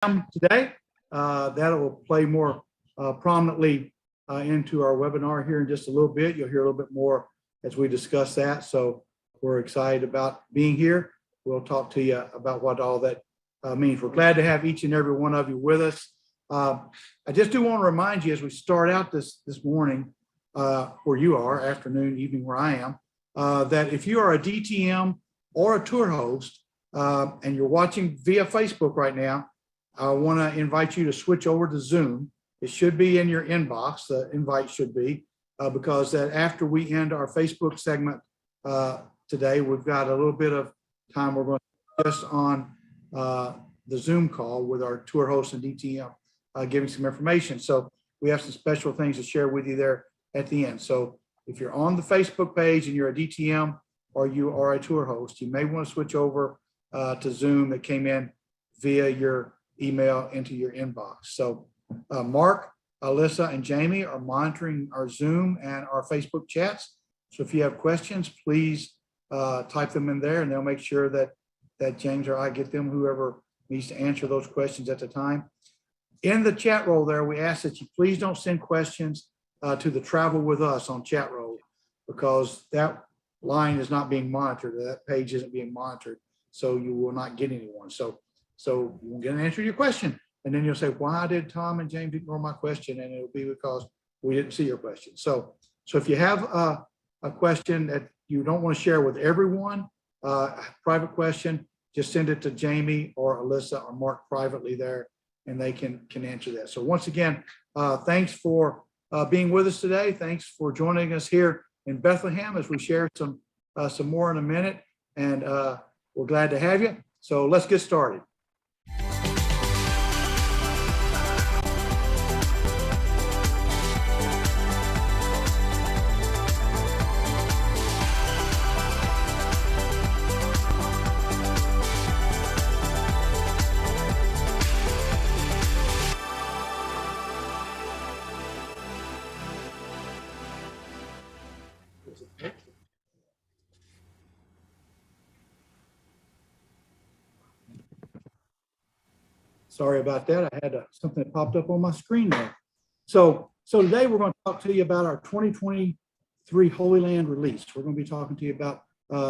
today. That will play more prominently into our webinar here in just a little bit. You'll hear a little bit more as we discuss that. So we're excited about being here. We'll talk to you about what all that means. We're glad to have each and every one of you with us. I just do want to remind you as we start out this morning, where you are, afternoon, evening where I am, that if you are a DTM or a tour host and you're watching via Facebook right now, I want to invite you to switch over to Zoom. It should be in your inbox. The invite should be because that after we end our Facebook segment today, we've got a little bit of time. We're going to just on the Zoom call with our tour host and DTM giving some information. So we have some special things to share with you there at the end. So if you're on the Facebook page and you're a DTM or you are a tour host, you may want to switch over to Zoom that came in via your email into your inbox. So Mark, Alyssa, and Jamie are monitoring our Zoom and our Facebook chats. So if you have questions, please type them in there and they'll make sure that James or I get them, whoever needs to answer those questions at the time. In the chat roll there, we ask that you please don't send questions to the Travel With Us on chat roll because that line is not being monitored. That page isn't being monitored. So you will not get anyone. So you won't get an answer to your question. And then you'll say, why did Tom and James ignore my question? And it'll be because we didn't see your question. So if you have a question that you don't want to share with everyone, private question, just send it to Jamie or Alyssa or Mark privately there, and they can answer that. So once again, thanks for being with us today. Thanks for joining us here in Bethlehem as we share some more in a minute. And we're glad to have you. So let's get started. Sorry about that. I had something that popped up on my screen there. So today we're going to talk to you about our 2023 Holy Land release. We're going to be talking to you about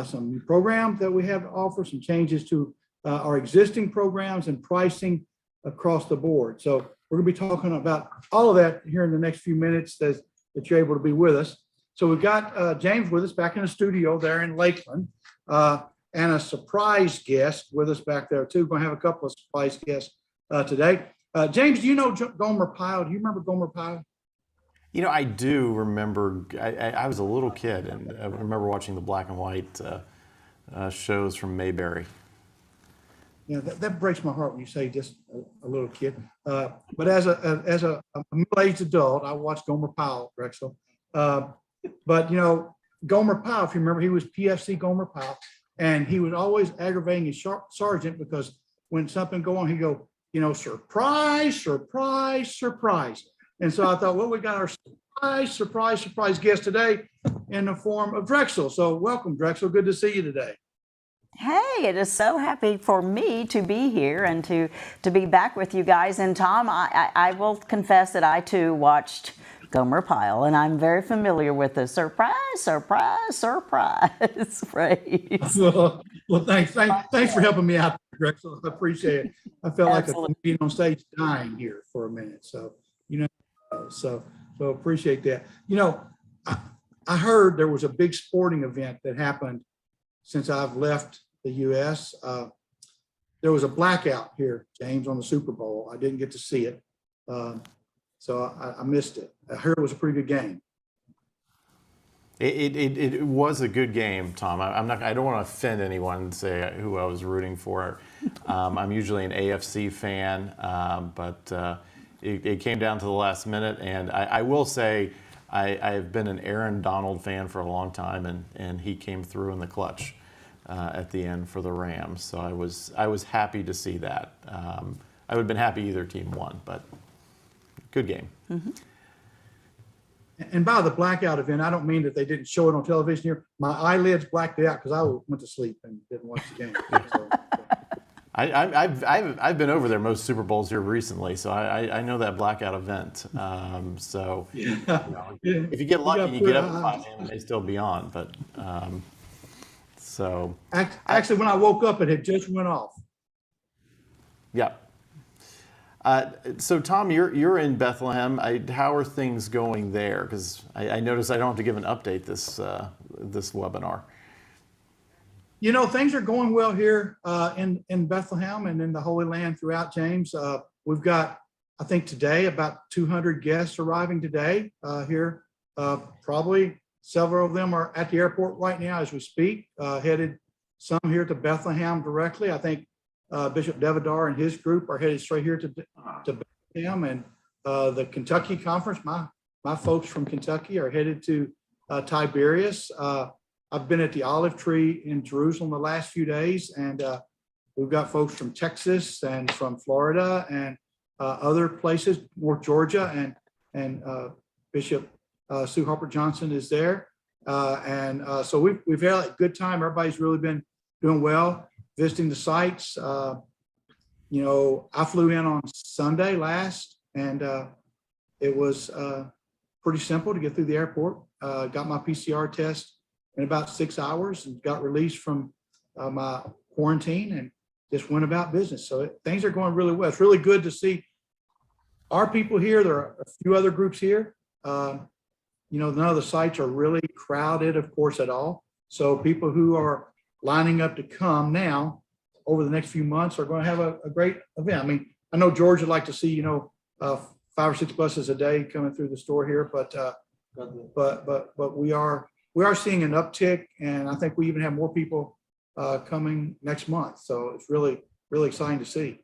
some new programs that we have to offer, some changes to our existing programs and pricing across the board. So we're going to be talking about all of that here in the next few minutes that you're able to be with us. So we've got James with us back in the studio there in Lakeland and a surprise guest with us back there too. We're going to have a couple of surprise guests today. James, do you know Gomer Pyle? Do you remember Gomer Pyle? You know, I do remember. I was a little kid, and I remember watching the black and white shows from Mayberry. Yeah, that breaks my heart when you say just a little kid. But as a middle-aged adult, I watched Gomer Pyle, Drexel. But you know, Gomer Pyle, if you remember, he was PFC Gomer Pyle, and he was always aggravating his sergeant because when something go on, he'd go, you know, surprise, surprise, surprise. And so I thought, well, we got our surprise guest today in the form of Drexel. So welcome, Drexel. Good to see you today. Hey, it is so happy for me to be here and to be back with you guys. And Tom, I will confess that I too watched Gomer Pyle, and I'm very familiar with the surprise phrase. Well, thanks for helping me out, Drexel. I appreciate it. I felt like a comedian on stage dying here for a minute. So, you know, so appreciate that. You know, I heard there was a big sporting event that happened since I've left the U.S. There was a blackout here, James, on the Super Bowl. I didn't get to see it. So I missed it. I heard it was a pretty good game. It was a good game, Tom. I don't want to offend anyone and say who I was rooting for. I'm usually an AFC fan, but it came down to the last minute. And I will say I've been an Aaron Donald fan for a long time, and he came through in the clutch at the end for the Rams. So I was happy to see that. I would have been happy either team won, but good game. Mm-hmm. And by the blackout event, I don't mean that they didn't show it on television here. My eyelids blacked out because I went to sleep and didn't watch the game. So. I've been over there most Super Bowls here recently, so I know that blackout event. So Yeah. if you get You lucky, got you put- get up at 5 a.m. It may still be on, but so Actually, when I woke up, it had just went off. yeah. So Tom, you're in Bethlehem. How are things going there? Because I noticed I don't have to give an update this webinar. Things are going well here in Bethlehem and in the Holy Land throughout, James. We've got, I think today, about 200 guests arriving today here. Probably several of them are at the airport right now as we speak, headed some here to Bethlehem directly. I think Bishop Devidar and his group are headed straight here to Bethlehem, and the Kentucky conference. My folks from Kentucky are headed to Tiberias. I've been at the Olive Tree in Jerusalem the last few days, and we've got folks from Texas and from Florida and other places, North Georgia, and Bishop Sue Harper Johnson is there, and so we've had a good time. Everybody's really been doing well, visiting the sites. I flew in on Sunday last, and it was pretty simple to get through the airport. Got my PCR test in about 6 hours and got released from my quarantine and just went about business. So things are going really well. It's really good to see our people here. There are a few other groups here. None of the sites are really crowded, of course, at all. So people who are lining up to come now over the next few months are going to have a great event. I mean, I know George would like to see, 5 or 6 buses a day coming through the store here, but we are seeing an uptick, and I think we even have more people coming next month. So it's really, really exciting to see.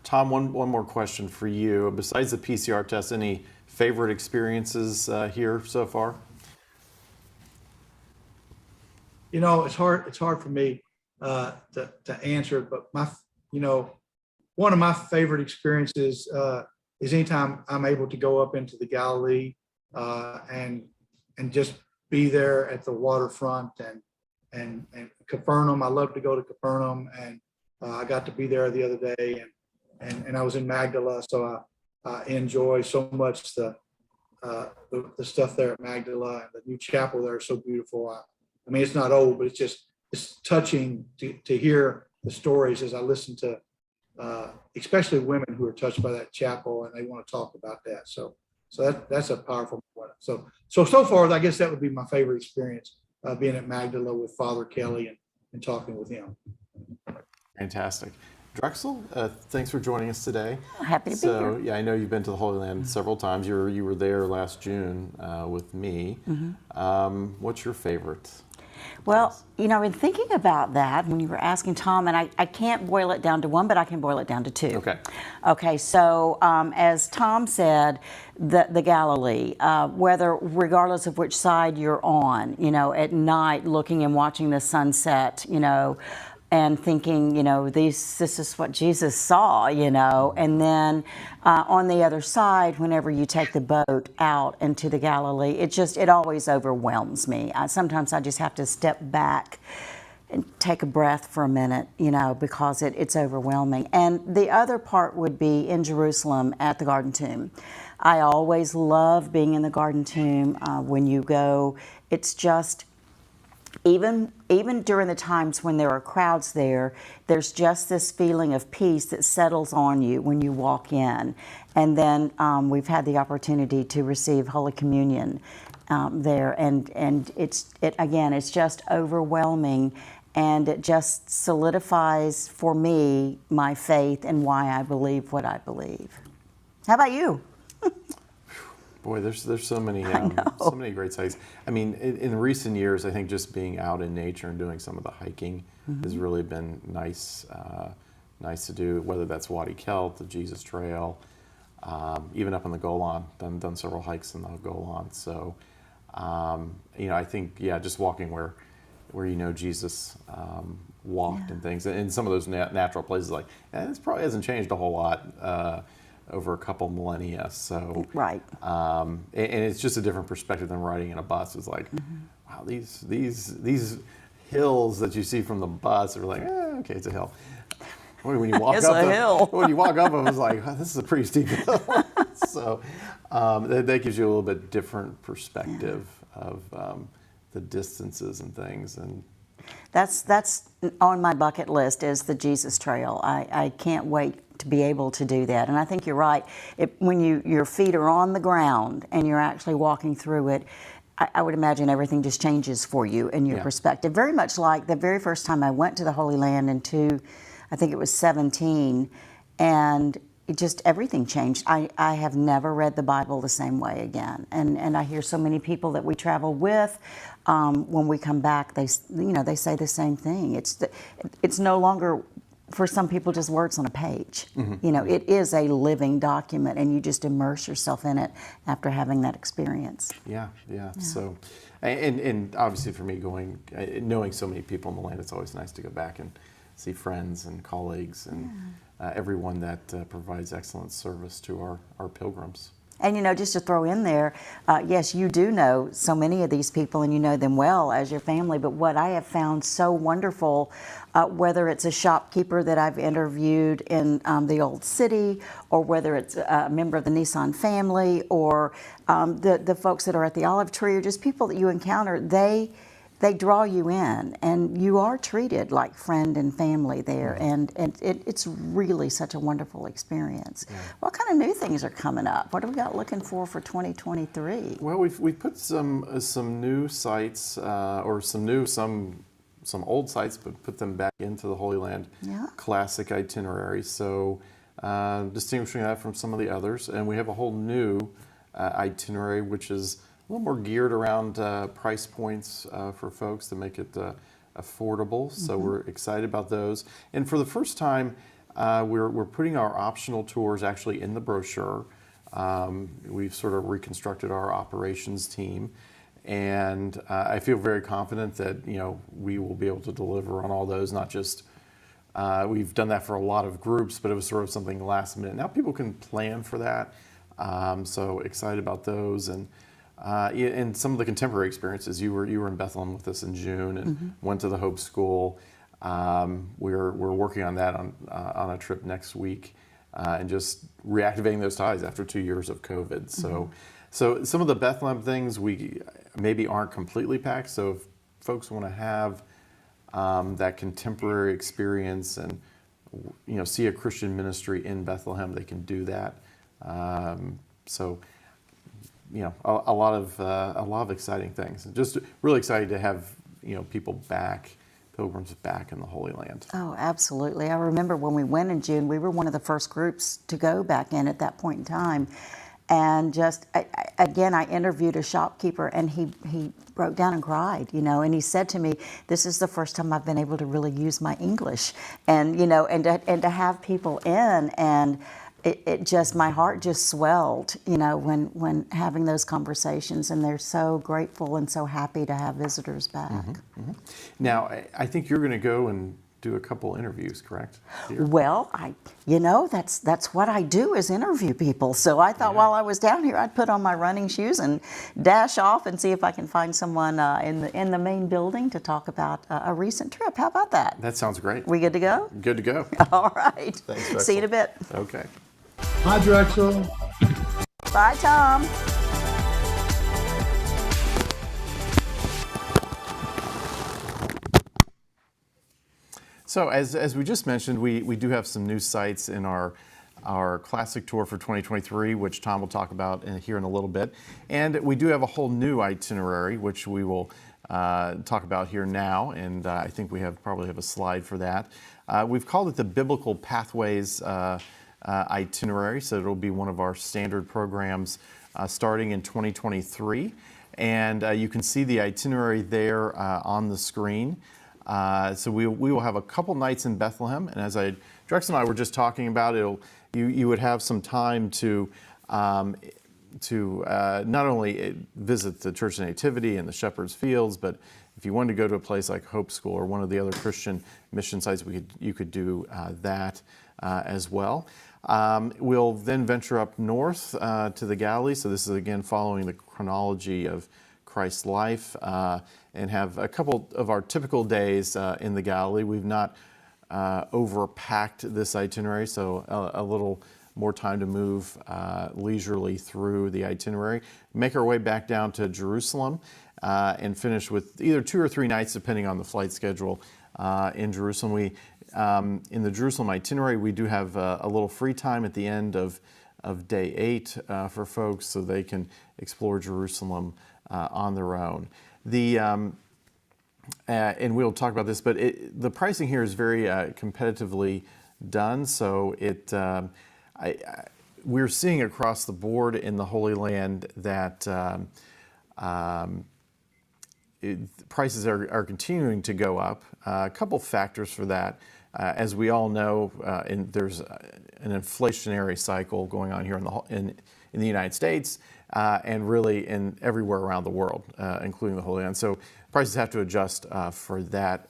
Tom, one more question for you. Besides the PCR test, any favorite experiences here so far? It's hard for me to answer, but one of my favorite experiences is anytime I'm able to go up into the Galilee and just be there at the waterfront and Capernaum. I love to go to Capernaum, and I got to be there the other day, and I was in Magdala, so I enjoy so much the stuff there at Magdala, and the new chapel there is so beautiful. I mean, it's not old, but it's touching to hear the stories as I listen to, especially women who are touched by that chapel, and they want to talk about that. So that's a powerful one. So far, I guess that would be my favorite experience, being at Magdala with Father Kelly and talking with him. Fantastic. Drexel, thanks for joining us today. Happy to be here. Yeah, I know you've been to the Holy Land several times. You were there last June with me. What's your favorite? Well, in thinking about that, when you were asking Tom, and I can't boil it down to one, but I can boil it down to two. Okay. Okay, so as Tom said, the Galilee, regardless of which side you're on, at night looking and watching the sunset, and thinking, this is what Jesus saw, and then on the other side, whenever you take the boat out into the Galilee, it always overwhelms me. Sometimes I just have to step back and take a breath for a minute, because it's overwhelming. And the other part would be in Jerusalem at the Garden Tomb. I always love being in the Garden Tomb. When you go, it's just, even during the times when there are crowds there's just this feeling of peace that settles on you when you walk in. And then we've had the opportunity to receive Holy Communion there, and it's just overwhelming, and it just solidifies for me my faith and why I believe what I believe. How about you? Boy, there's so many great sites. I mean, in recent years, I think just being out in nature and doing some of the hiking has really been nice to do. Whether that's Wadi Kelt, the Jesus Trail, even up on the Golan, done several hikes in the Golan. So, I think just walking where Jesus walked and things, and some of those natural places, like this probably hasn't changed a whole lot over a couple millennia. So right, and it's just a different perspective than riding in a bus. It's like, wow, these hills that you see from the bus are like, okay, it's a hill. When you walk It's up a hill. when you walk up, I was like, oh, this is a pretty steep hill. So that gives you a little bit different perspective of the distances and things. And That's on my bucket list is the Jesus Trail. I can't wait to be able to do that. And I think you're right. When your feet are on the ground and you're actually walking through it, I would imagine everything just changes for you and your perspective. Very much like the very first time I went to the Holy Land I think it was 17, and it just everything changed. I have never read the Bible the same way again. And I hear so many people that we travel with, when we come back, they say the same thing. It's no longer, for some people, just words on a page. It is a living document, and you just immerse yourself in it after having that experience. Yeah. So, and obviously for me, knowing so many people in the land, it's always nice to go back and see friends and colleagues and everyone that provides excellent service to our pilgrims. And just to throw in there, yes, you do know so many of these people and you know them well as your family, but what I have found so wonderful, whether it's a shopkeeper that I've interviewed in the old city, or whether it's a member of the Nissan family, or the folks that are at the olive tree, or just people that you encounter, they draw you in, and you are treated like friend and family there, and it's really such a wonderful experience. What kind of new things are coming up? What have we got looking for 2023? Well, we've put some new sites, or some old sites, but put them back into the Holy Land classic itinerary. So distinguishing that from some of the others, and we have a whole new itinerary, which is a little more geared around price points for folks to make it affordable. So we're excited about those. And for the first time, we're putting our optional tours actually in the brochure. We've sort of reconstructed our operations team, and I feel very confident that we will be able to deliver on all those. Not just we've done that for a lot of groups, but it was sort of something last minute. Now people can plan for that. So excited about those. And some of the contemporary experiences. You were in Bethlehem with us in June and went to the Hope School. We're working on that on a trip next week, and just reactivating those ties after 2 years of COVID. So some of the Bethlehem things we maybe aren't completely packed. So if folks want to have that contemporary experience and see a Christian ministry in Bethlehem, they can do that. A lot of exciting things. Just really excited to have pilgrims back in the Holy Land. Oh, absolutely. I remember when we went in June, we were one of the first groups to go back in at that point in time. And I interviewed a shopkeeper, and he broke down and cried, and he said to me, "This is the first time I've been able to really use my English," and to have people in, and it just, my heart just swelled, when having those conversations, and they're so grateful and so happy to have visitors back. Now, I think you're going to go and do a couple interviews, correct? Here? Well, that's what I do, is interview people. So I thought while I was down here, I'd put on my running shoes and dash off and see if I can find someone in the main building to talk about a recent trip. How about that? That sounds great. We good to go? Good to go. All right. Thanks, Drexel. See you in a bit. Okay. Hi, Drexel. Bye, Tom. So as we just mentioned, we do have some new sites in our classic tour for 2023, which Tom will talk about here in a little bit. And we do have a whole new itinerary, which we will talk about here now. And I think we probably have a slide for that. We've called it the Biblical Pathways itinerary. So it'll be one of our standard programs starting in 2023. And you can see the itinerary there on the screen. So we will have a couple nights in Bethlehem, and as Drex and I were just talking about, you would have some time to not only visit the Church of Nativity and the Shepherd's Fields, but if you wanted to go to a place like Hope School or one of the other Christian mission sites, you could do that as well. We'll then venture up north to the Galilee. So this is again following the chronology of Christ's life, and have a couple of our typical days in the Galilee. We've not overpacked this itinerary, so a little more time to move leisurely through the itinerary. Make our way back down to Jerusalem and finish with either 2 or 3 nights, depending on the flight schedule in Jerusalem. In the Jerusalem itinerary, we do have a little free time at the end of day 8 for folks, so they can explore Jerusalem on their own. And we'll talk about this, but the pricing here is very competitively done. So we're seeing across the board in the Holy Land that prices are continuing to go up. A couple factors for that. As we all know, there's an inflationary cycle going on here in the United States and really everywhere around the world, including the Holy Land. So prices have to adjust for that.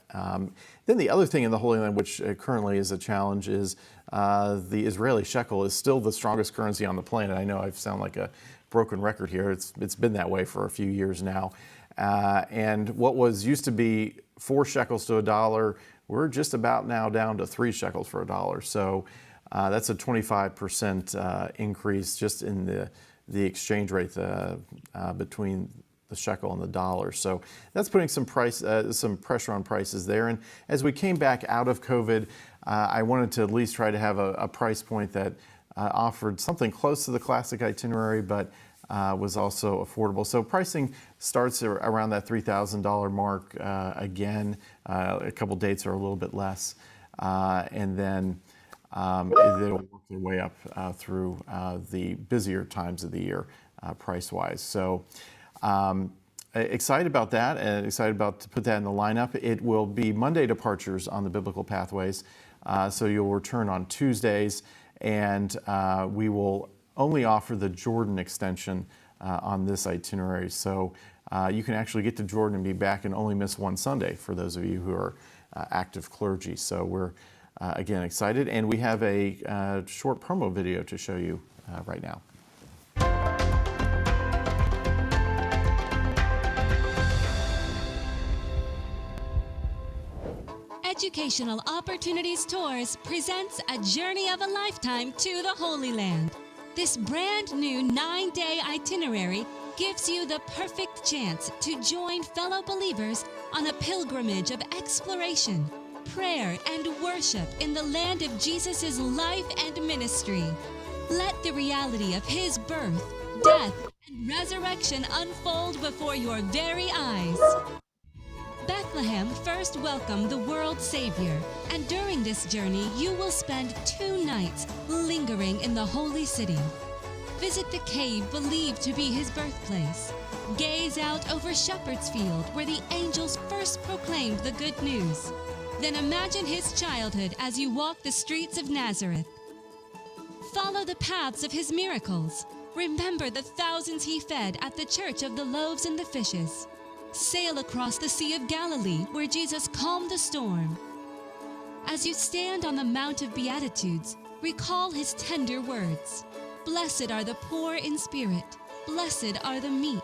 Then the other thing in the Holy Land, which currently is a challenge, is the Israeli shekel is still the strongest currency on the planet. I know I sound like a broken record here. It's been that way for a few years now. And what used to be 4 shekels to $1, we're just about now down to 3 shekels for $1. So that's a 25% increase just in the exchange rate between the shekel and the dollar. So that's putting some pressure on prices there. And as we came back out of COVID, I wanted to at least try to have a price point that offered something close to the classic itinerary, but was also affordable. So pricing starts around that $3,000 mark again. A couple dates are a little bit less, and then they'll work their way up through the busier times of the year price-wise. So excited about that, and excited about to put that in the lineup. It will be Monday departures on the Biblical Pathways, so you'll return on Tuesdays, and we will only offer the Jordan extension on this itinerary. So you can actually get to Jordan and be back and only miss one Sunday for those of you who are active clergy. So we're, again, excited. And we have a short promo video to show you right now. Educational Opportunities Tours presents a journey of a lifetime to the Holy Land. This brand new 9-day itinerary gives you the perfect chance to join fellow believers on a pilgrimage of exploration, prayer, and worship in the land of Jesus' life and ministry. Let the reality of His birth, death, and resurrection unfold before your very eyes. Bethlehem first welcomed the world's Savior, and during this journey you will spend 2 nights lingering in the Holy City. Visit the cave believed to be His birthplace. Gaze out over Shepherd's Field, where the angels first proclaimed the good news. Then imagine His childhood as you walk the streets of Nazareth. Follow the paths of His miracles. Remember the thousands He fed at the Church of the Loaves and the Fishes. Sail across the Sea of Galilee, where Jesus calmed the storm. As you stand on the Mount of Beatitudes, recall His tender words. Blessed are the poor in spirit. Blessed are the meek.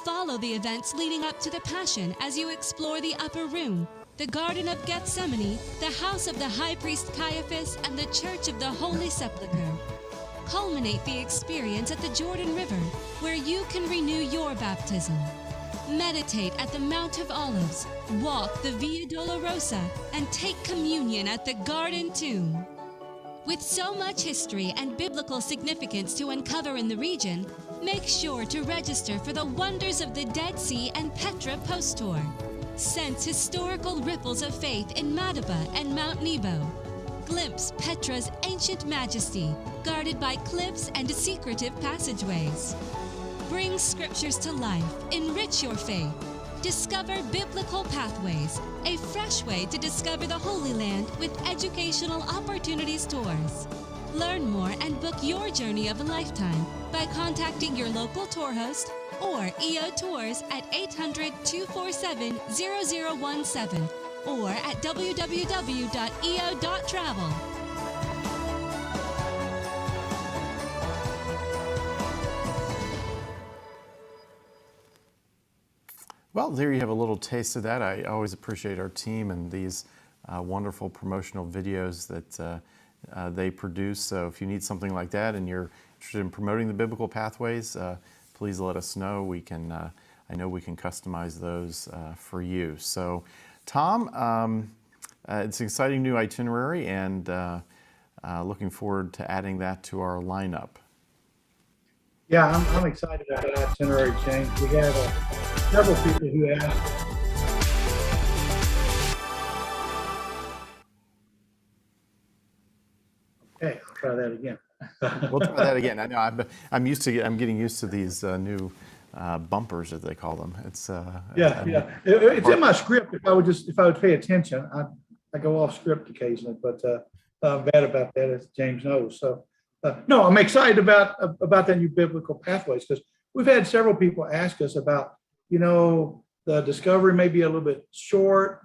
Follow the events leading up to the Passion as you explore the Upper Room, the Garden of Gethsemane, the house of the High Priest Caiaphas, and the Church of the Holy Sepulchre. Culminate the experience at the Jordan River, where you can renew your baptism. Meditate at the Mount of Olives, walk the Via Dolorosa, and take communion at the Garden Tomb. With so much history and biblical significance to uncover in the region, make sure to register for the Wonders of the Dead Sea and Petra Post Tour. Sense historical ripples of faith in Madaba and Mount Nebo. Glimpse Petra's ancient majesty, guarded by cliffs and secretive passageways. Bring scriptures to life, enrich your faith. Discover Biblical Pathways, a fresh way to discover the Holy Land with Educational Opportunities Tours. Learn more and book your journey of a lifetime by contacting your local tour host or EO Tours at 800-247-0017 or at www.eo.travel. Well, there you have a little taste of that. I always appreciate our team and these wonderful promotional videos that they produce. So if you need something like that and you're interested in promoting the biblical pathways, please let us know. We can, I know we can customize those for you. So Tom, it's an exciting new itinerary, and looking forward to adding that to our lineup. Yeah, I'm excited about that itinerary, James. We have several people who asked. Okay, I'll try that again. We'll try that again. I know I'm getting used to these new bumpers, as they call them. It's It's in my script. If I would pay attention, I go off script occasionally, but I'm bad about that, as James knows. So no, I'm excited about that new biblical pathways, because we've had several people ask us about, the discovery may be a little bit short,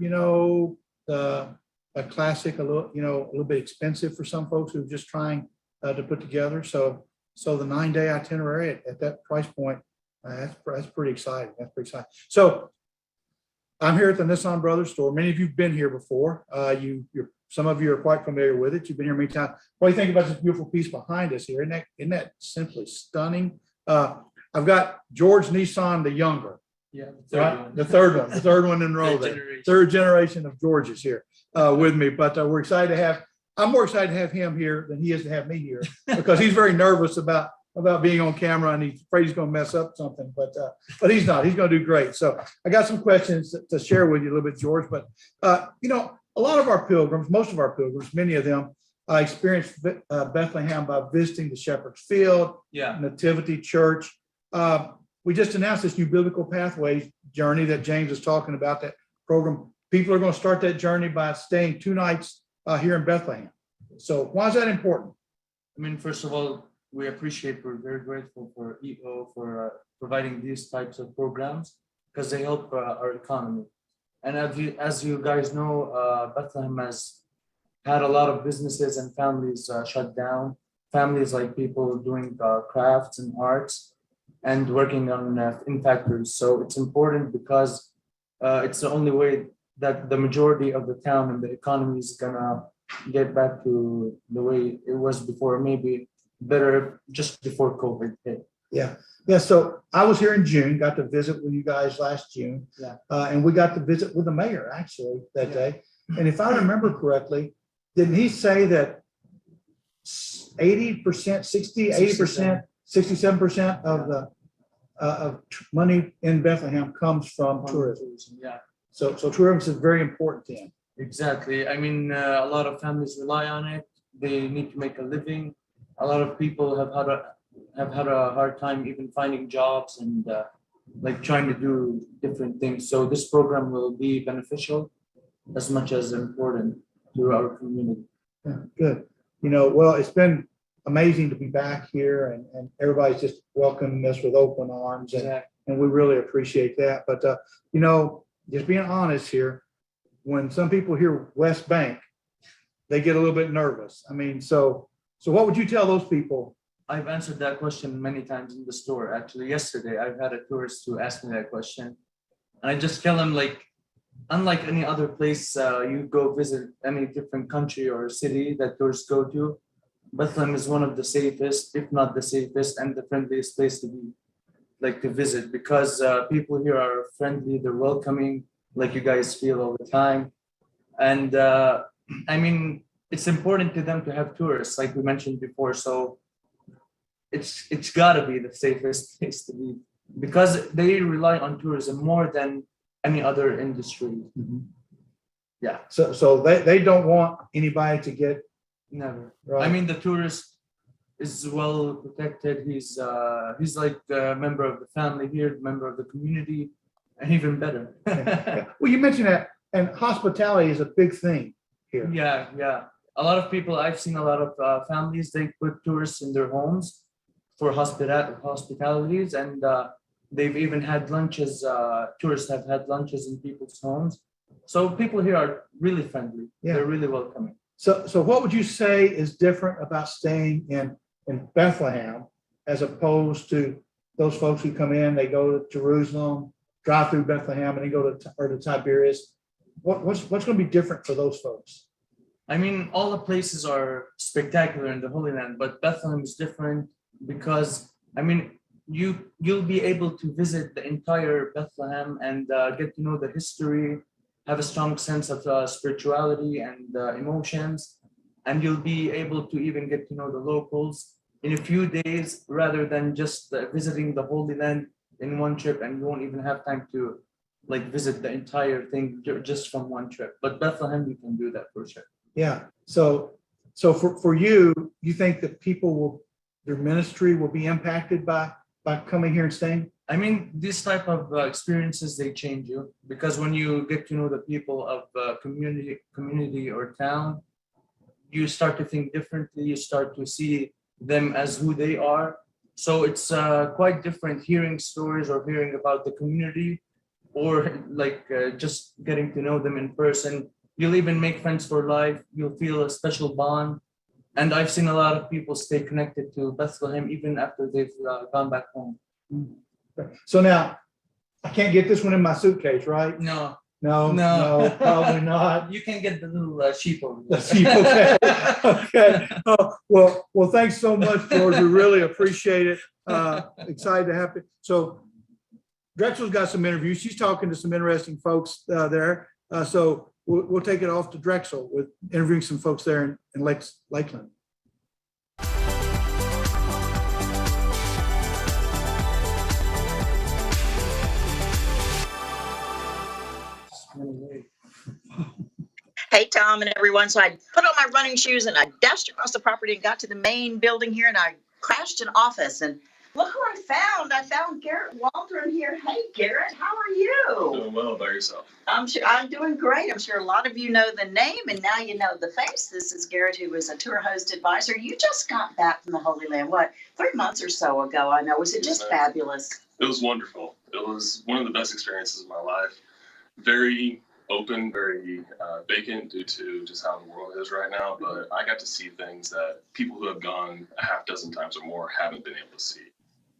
a classic, a little bit expensive for some folks who are just trying to put together. So the 9-day itinerary at that price point, that's pretty exciting. That's pretty exciting. So I'm here at the Nissan Brothers store. Many of you've been here before. Some of you are quite familiar with it. You've been here many times. What do you think about this beautiful piece behind us here? Isn't that simply stunning? I've got George Nissan the younger. Yeah, The third one in a row there. Third generation of Georges here with me. But we're excited to have. I'm more excited to have him here than he is to have me here, because he's very nervous about being on camera, and he's afraid he's going to mess up something. But he's not. He's going to do great. So I got some questions to share with you a little bit, George. But a lot of our pilgrims, most of our pilgrims, many of them experienced Bethlehem by visiting the Shepherd's Field, Nativity Church. We just announced this new biblical pathways journey that James is talking about, that program. People are going to start that journey by staying 2 nights here in Bethlehem. So why is that important? I mean, first of all, we're very grateful for EO for providing these types of programs, because they help our economy. And as you guys know, Bethlehem has had a lot of businesses and families shut down. Families like people doing crafts and arts and working in factories. So it's important, because it's the only way that the majority of the town and the economy is gonna get back to the way it was before, maybe better just before COVID hit. Yeah. So I was here in June, got to visit with you guys last June. Yeah. And we got to visit with the mayor actually that day. And if I remember correctly, didn't he say that 80%, 80%, 67% of the money in Bethlehem comes from tourism? Yeah. So tourism is very important to him. Exactly. I mean, a lot of families rely on it. They need to make a living. A lot of people have had a hard time even finding jobs and like trying to do different things. So this program will be beneficial as much as important to our community. Yeah, good. Well, it's been amazing to be back here, and everybody's just welcoming us with open arms, and we really appreciate that. But just being honest here, when some people hear West Bank, they get a little bit nervous. I mean, so what would you tell those people? I've answered that question many times in the store. Actually, yesterday I've had a tourist who asked me that question, and I just tell him, like, unlike any other place you go visit, any different country or city that tourists go to, Bethlehem is one of the safest, if not the safest, and the friendliest place to be, like, to visit, because people here are friendly, they're welcoming, like you guys feel all the time. And I mean, it's important to them to have tourists, like we mentioned before. So it's gotta be the safest place to be, because they rely on tourism more than any other industry. Mm-hmm. Yeah. So they don't want anybody to get. Never. Right. I mean, the tourist is well protected. He's like a member of the family here, member of the community, and even better. Yeah. Well, you mentioned that, and hospitality is a big thing here. Yeah. A lot of people, I've seen a lot of families, they put tourists in their homes for hospitalities, and they've even had lunches. Tourists have had lunches in people's homes. So people here are really friendly. Yeah. They're really welcoming. So what would you say is different about staying in Bethlehem as opposed to those folks who come in, they go to Jerusalem, drive through Bethlehem, and they go to Tiberias? what's going to be different for those folks? I mean, all the places are spectacular in the Holy Land, but Bethlehem is different because, I mean, you'll be able to visit the entire Bethlehem and get to know the history, have a strong sense of spirituality and emotions, and you'll be able to even get to know the locals in a few days rather than just visiting the Holy Land in one trip, and you won't even have time to like visit the entire thing just from one trip. But Bethlehem, you can do that for sure. Yeah. So for you, you think that their ministry will be impacted by coming here and staying? I mean, this type of experiences, they change you because when you get to know the people of community or town, you start to think differently. You start to see them as who they are. So it's quite different hearing stories or hearing about the community or like just getting to know them in person. You'll even make friends for life. You'll feel a special bond. And I've seen a lot of people stay connected to Bethlehem even after they've gone back home. So now, I can't get this one in my suitcase, right? No, No, probably not. you can get the little sheep over there. Let's see. Okay. Well, thanks so much, George. We really appreciate it. Excited to have it. So Drexel's got some interviews. She's talking to some interesting folks there. So we'll take it off to Drexel with interviewing some folks there in Lakeland. Hey, Tom and everyone. So I put on my running shoes and I dashed across the property and got to the main building here, and I crashed an office. And look who I found. I found Garrett Waldron here. Hey, Garrett, how are you? Doing well by yourself. I'm doing great. I'm sure a lot of you know the name and now you know the face. This is Garrett, who is a tour host advisor. You just got back from the Holy Land, 3 months or so ago, I know. Was it just fabulous? It was wonderful. It was one of the best experiences of my life. Very open, very vacant due to just how the world is right now. But I got to see things that people who have gone a half dozen times or more haven't been able to see.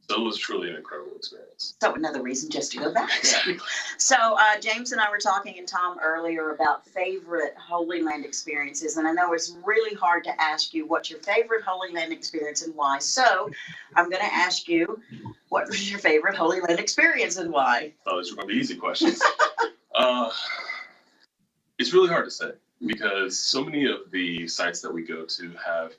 So it was truly an incredible experience. So another reason just to go back. Exactly. So James and I were talking, and Tom earlier, about favorite Holy Land experiences. And I know it's really hard to ask you what's your favorite Holy Land experience and why. So I'm going to ask you, what was your favorite Holy Land experience and why? Oh, those were going to be easy questions. It's really hard to say because so many of the sites that we go to have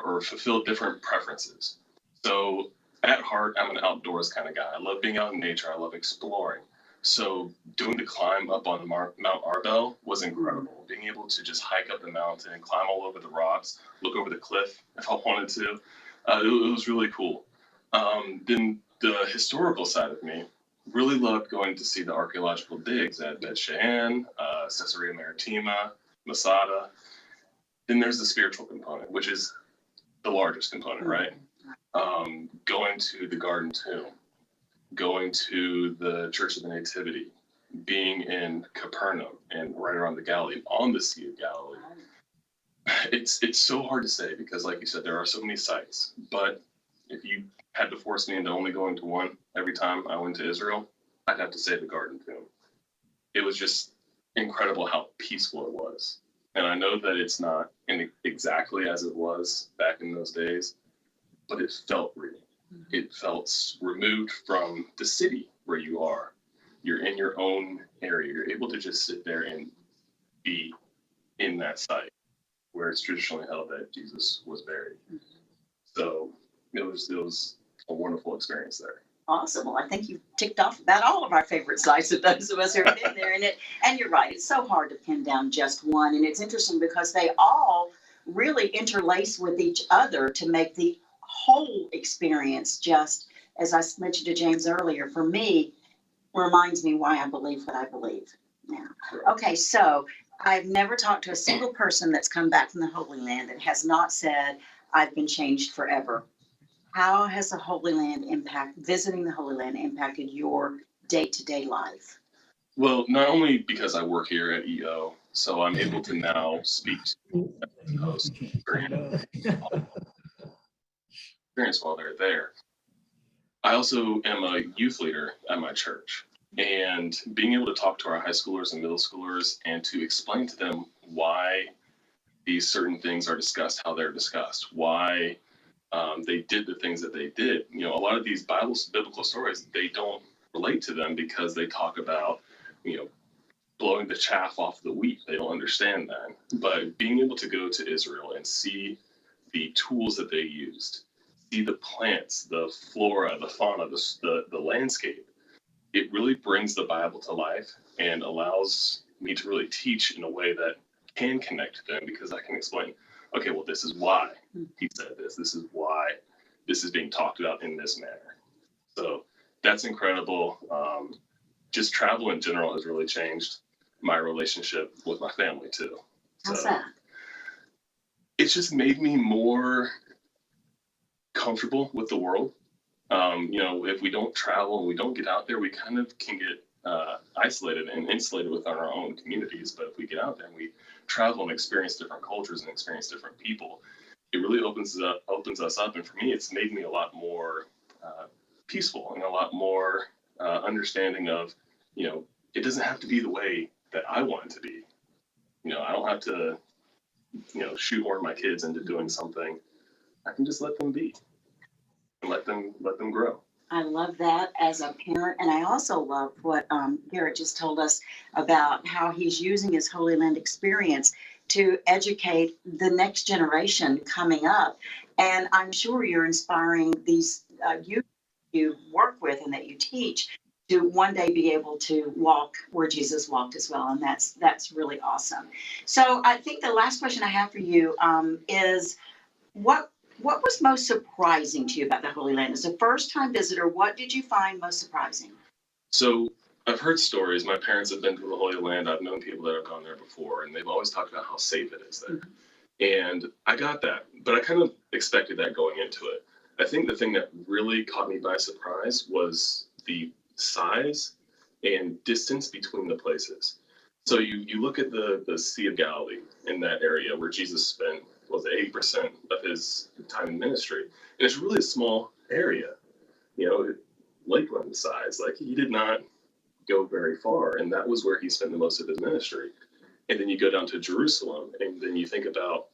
or fulfill different preferences. So at heart, I'm an outdoors kind of guy. I love being out in nature. I love exploring. So doing the climb up on Mount Arbel was incredible. Being able to just hike up the mountain and climb all over the rocks, look over the cliff if I wanted to, it was really cool. Then the historical side of me really loved going to see the archaeological digs at Bet Shean, Caesarea Maritima, Masada. Then there's the spiritual component, which is the largest component, right? Going to the Garden Tomb, going to the Church of the Nativity, being in Capernaum and right around the Galilee, on the Sea of Galilee. It's so hard to say because, like you said, there are so many sites. But if you had to force me into only going to one every time I went to Israel, I'd have to say the Garden Tomb. It was just incredible how peaceful it was. And I know that it's not exactly as it was back in those days, but it felt real. It felt removed from the city where you are. You're in your own area. You're able to just sit there and be in that site where it's traditionally held that Jesus was buried. So it was a wonderful experience there. Awesome. Well, I think you've ticked off about all of our favorite sites of those of us who have been there. And you're right, it's so hard to pin down just one. And it's interesting because they all really interlace with each other to make the whole experience, just as I mentioned to James earlier, for me, reminds me why I believe what I believe. Yeah. Okay, so I've never talked to a single person that's come back from the Holy Land that has not said, I've been changed forever. How has the Holy Land visiting the Holy Land impacted your day-to-day life? Well, not only because I work here at EO, so I'm able to now speak to the host experience while they're there. I also am a youth leader at my church. And being able to talk to our high schoolers and middle schoolers and to explain to them why these certain things are discussed, how they're discussed, why they did the things that they did. You know, a lot of these biblical stories, they don't relate to them because they talk about, you know, blowing the chaff off the wheat. They don't understand that. But being able to go to Israel and see the tools that they used, see the plants, the flora, the fauna, the landscape, it really brings the Bible to life and allows me to really teach in a way that can connect to them, because I can explain, okay, well, this is why he said this. This is why this is being talked about in this manner. So that's incredible. Just travel in general has really changed my relationship with my family too. How's So that? it's just made me more comfortable with the world. You know, if we don't travel and we don't get out there, we kind of can get isolated and insulated within our own communities. But if we get out there and we travel and experience different cultures and experience different people, it really opens us up. And for me, it's made me a lot more peaceful and a lot more understanding of, you know, it doesn't have to be the way that I want it to be. You know, I don't have to, you know, shoehorn my kids into doing something. I can just let them be and let them grow. I love that as a parent. And I also love what Garrett just told us about how he's using his Holy Land experience to educate the next generation coming up. And I'm sure you're inspiring these youth you work with and that you teach to one day be able to walk where Jesus walked as well. And that's really awesome. So I think the last question I have for you is what was most surprising to you about the Holy Land? As a first-time visitor, what did you find most surprising? So I've heard stories. My parents have been to the Holy Land. I've known people that have gone there before, and they've always talked about how safe it is there. And I got that, but I kind of expected that going into it. I think the thing that really caught me by surprise was the size and distance between the places. So you look at the Sea of Galilee in that area where Jesus spent, was 80% of his time in ministry. And it's really a small area, you know, Lakeland size. Like, he did not go very far, and that was where he spent the most of his ministry. And then you go down to Jerusalem, and then you think about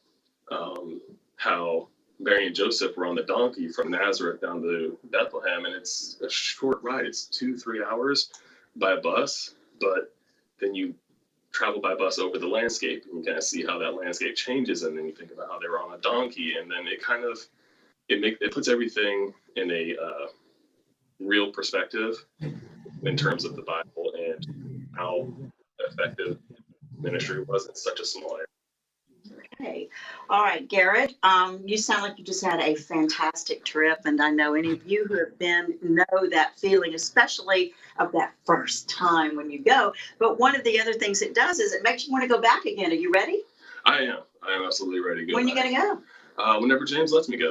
how Mary and Joseph were on the donkey from Nazareth down to Bethlehem, and it's a short ride. It's 2-3 hours by bus, but then you travel by bus over the landscape, and you kind of see how that landscape changes, and then you think about how they were on a donkey, and then it kind of it puts everything in a real perspective in terms of the Bible and how effective ministry was in such a small area. Okay. All right, Garrett, you sound like you just had a fantastic trip, and I know any of you who have been know that feeling, especially of that first time when you go. But one of the other things it does is it makes you want to go back again. Are you ready? I am absolutely ready to go. When are you going to go? Whenever James lets me go.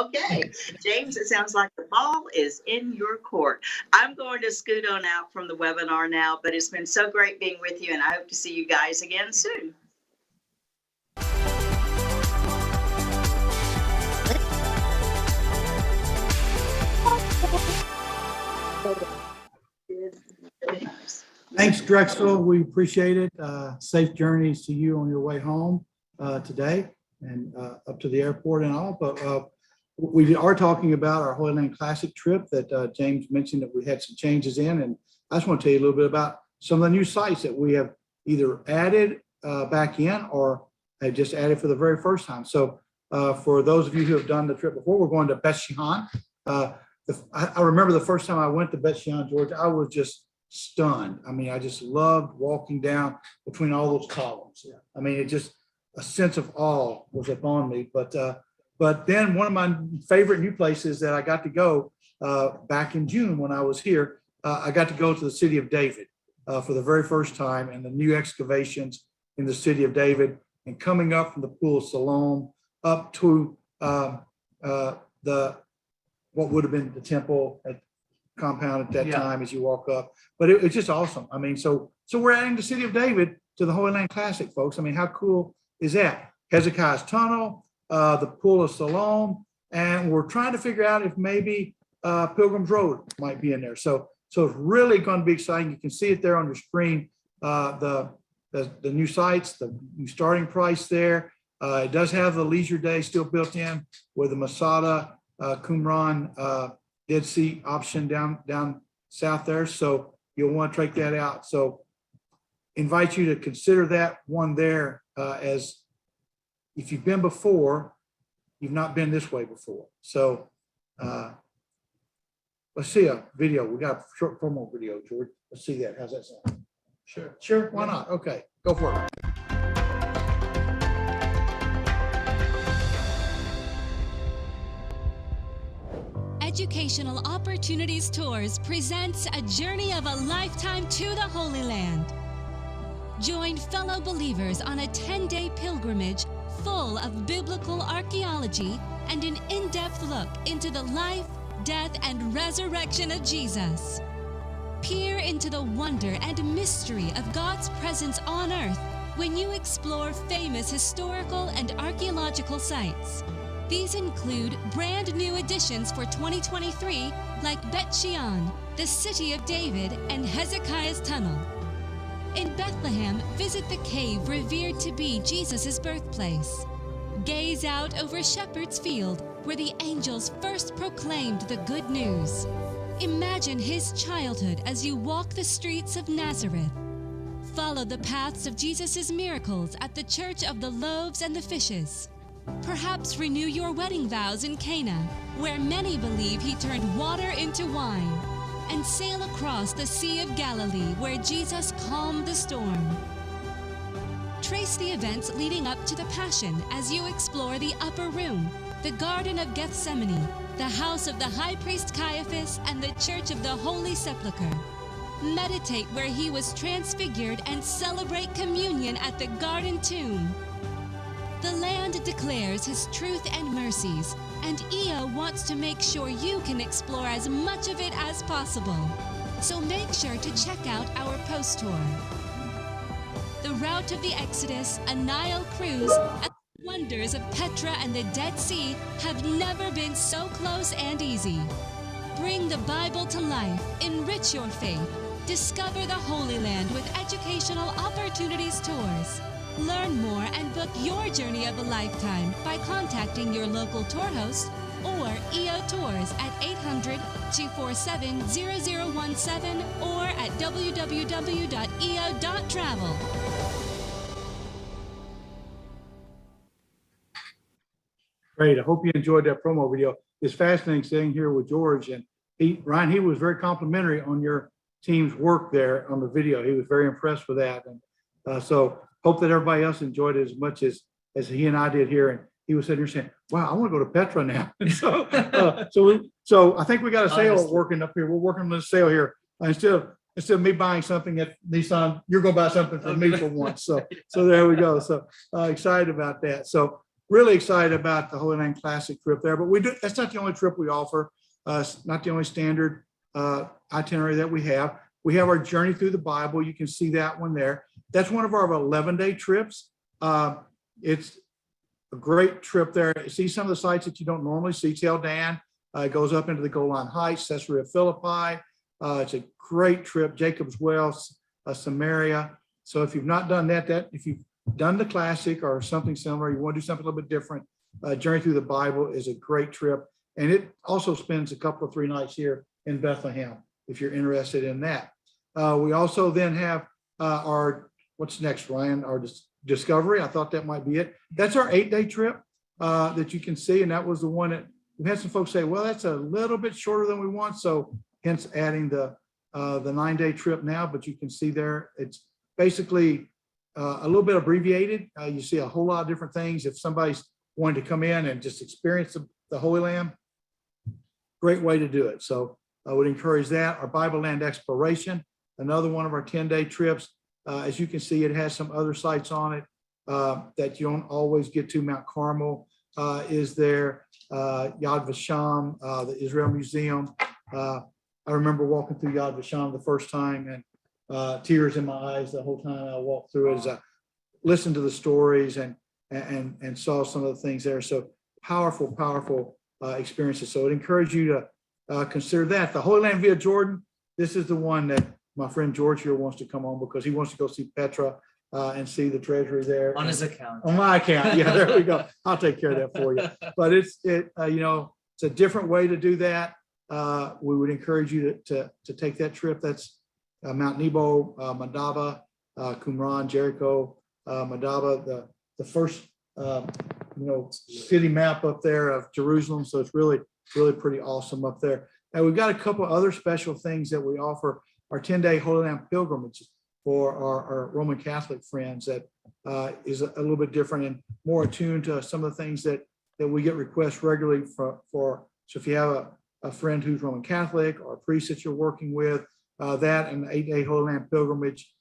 Okay. James, it sounds like the ball is in your court. I'm going to scoot on out from the webinar now, but it's been so great being with you, and I hope to see you guys again soon. Thanks, Drexel. We appreciate it. Safe journeys to you on your way home today and up to the airport and all. But we are talking about our Holy Land Classic trip that James mentioned that we had some changes in. And I just want to tell you a little bit about some of the new sites that we have either added back in or have just added for the very first time. So for those of you who have done the trip before, we're going to Beth Shean. I remember the first time I went to Beth Shean, Georgia, I was just stunned. I mean, I just loved walking down between all those columns. Yeah. I mean, it just, a sense of awe was upon me. But then one of my favorite new places that I got to go back in June when I was here, I got to go to the city of David for the very first time, and the new excavations in the city of David, and coming up from the Pool of Siloam up to what would have been the temple compound at that time as you walk up. But it's just awesome. I mean, so we're adding the city of David to the Holy Land Classic, folks. I mean, how cool is that? Hezekiah's Tunnel, the Pool of Siloam, and we're trying to figure out if maybe Pilgrim's Road might be in there. So So it's really going to be exciting. You can see it there on your screen. The new sites, the new starting price there. It does have the leisure day still built in with the Masada, Qumran, Dead Sea option down south there. So you'll want to check that out. So invite you to consider that one there as if you've been before, you've not been this way before. So let's see a video. We got a short promo video, George. Let's see that. How's that sound? Sure. Sure. Why not? Okay, go for it. Educational Opportunities Tours presents a journey of a lifetime to the Holy Land. Join fellow believers on a 10-day pilgrimage full of biblical archaeology and an in-depth look into the life, death, and resurrection of Jesus. Peer into the wonder and mystery of God's presence on earth when you explore famous historical and archaeological sites. These include brand new additions for 2023 like Bet Shean, the City of David, and Hezekiah's Tunnel. In Bethlehem, visit the cave revered to be Jesus' birthplace. Gaze out over Shepherd's Field, where the angels first proclaimed the good news. Imagine his childhood as you walk the streets of Nazareth. Follow the paths of Jesus' miracles at the Church of the Loaves and the Fishes. Perhaps renew your wedding vows in Cana, where many believe he turned water into wine. And sail across the Sea of Galilee, where Jesus calmed the storm. Trace the events leading up to the Passion as you explore the Upper Room, the Garden of Gethsemane, the house of the High Priest Caiaphas, and the Church of the Holy Sepulchre. Meditate where he was transfigured and celebrate communion at the Garden Tomb. The land declares his truth and mercies, and EO wants to make sure you can explore as much of it as possible. So make sure to check out our post tour. The Route of the Exodus, a Nile cruise, and the wonders of Petra and the Dead Sea have never been so close and easy. Bring the Bible to life, enrich your faith, discover the Holy Land with Educational Opportunities Tours. Learn more and book your journey of a lifetime by contacting your local tour host or EO Tours at 800-247-0017 or at www.eo.travel. Great. I hope you enjoyed that promo video. It's fascinating sitting here with George, and Ryan, he was very complimentary on your team's work there on the video. He was very impressed with that. And so hope that everybody else enjoyed it as much as he and I did here. And he was sitting here saying, wow, I want to go to Petra now. And so I think we got a sale working up here. We're working on the sale here. Instead of me buying something at Nissan, you're going to buy something for me for once. So there we go. So excited about that. So really excited about the Holy Land Classic trip there. But that's not the only trip we offer. It's not the only standard itinerary that we have. We have our Journey Through the Bible. You can see that one there. That's one of our 11-day trips. It's a great trip there. See some of the sites that you don't normally see. Tel Dan goes up into the Golan Heights, Caesarea Philippi. It's a great trip. Jacob's Well, Samaria. So if you've not done that, if you've done the classic or something similar, you want to do something a little bit different, Journey Through the Bible is a great trip. And it also spends a couple of 3 nights here in Bethlehem, if you're interested in that. We also then have our, what's next, Ryan? Our Discovery. I thought that might be it. That's our 8-day trip that you can see. And that was the one that we had some folks say, well, that's a little bit shorter than we want. So hence adding the 9-day trip now, but you can see there, it's basically a little bit abbreviated. You see a whole lot of different things. If somebody's wanting to come in and just experience the Holy Land, great way to do it. So I would encourage that. Our Bible Land Exploration, another one of our 10-day trips. As you can see, it has some other sites on it that you don't always get to. Mount Carmel is there, Yad Vashem, the Israel Museum. I remember walking through Yad Vashem the first time and tears in my eyes the whole time I walked through it as I listened to the stories and saw some of the things there. So powerful experiences. So I'd encourage you to consider that. The Holy Land via Jordan, this is the one that my friend George here wants to come on because he wants to go see Petra and see the treasury there. On his account. On my account. Yeah, there we go. I'll take care of that for you. But it's a different way to do that. We would encourage you to take that trip. That's Mount Nebo, Madaba, Qumran, Jericho, Madaba, the first city map up there of Jerusalem. So it's really pretty awesome up there. And we've got a couple other special things that we offer. Our 10-day Holy Land pilgrimage for our Roman Catholic friends that is a little bit different and more attuned to some of the things that we get requests regularly for. So if you have a friend who's Roman Catholic or a priest that you're working with, that and the 8-day Holy Land pilgrimage,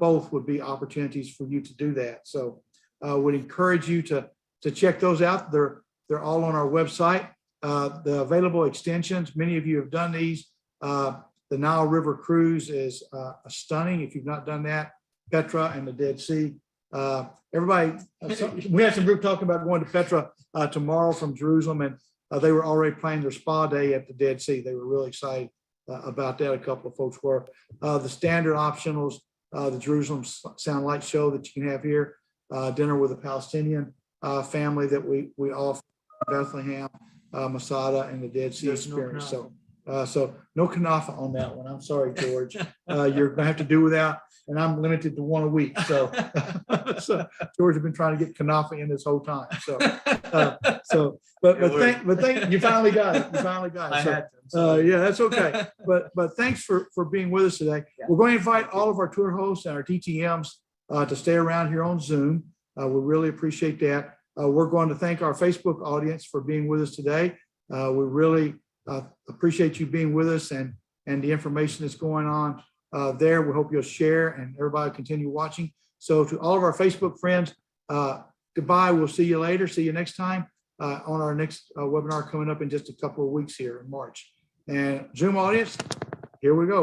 both would be opportunities for you to do that. So would encourage you to check those out. They're all on our website. The available extensions, many of you have done these. The Nile River Cruise is stunning. If you've not done that, Petra and the Dead Sea. Everybody, we had some group talking about going to Petra tomorrow from Jerusalem, and they were already planning their spa day at the Dead Sea. They were really excited about that. A couple of folks were. The standard optionals, the Jerusalem Sound Light Show that you can have here, dinner with a Palestinian family that we offer, Bethlehem, Masada, and the Dead Sea There's no experience. knafa. So no kanafa on that one. I'm sorry, George. You're gonna have to do without, and I'm limited to one a week. So, so George has been trying to get kanafa in this whole time. So, but you finally got it. You finally got it. I So, had to. yeah, that's okay. But thanks for being with us today. Yeah. We're going to invite all of our tour hosts and our TTMs to stay around here on Zoom. We really appreciate that. We're going to thank our Facebook audience for being with us today. We really appreciate you being with us and the information that's going on there. We hope you'll share and everybody continue watching. So to all of our Facebook friends, goodbye. We'll see you later. See you next time on our next webinar coming up in just a couple of weeks here in March. And Zoom audience, here we go.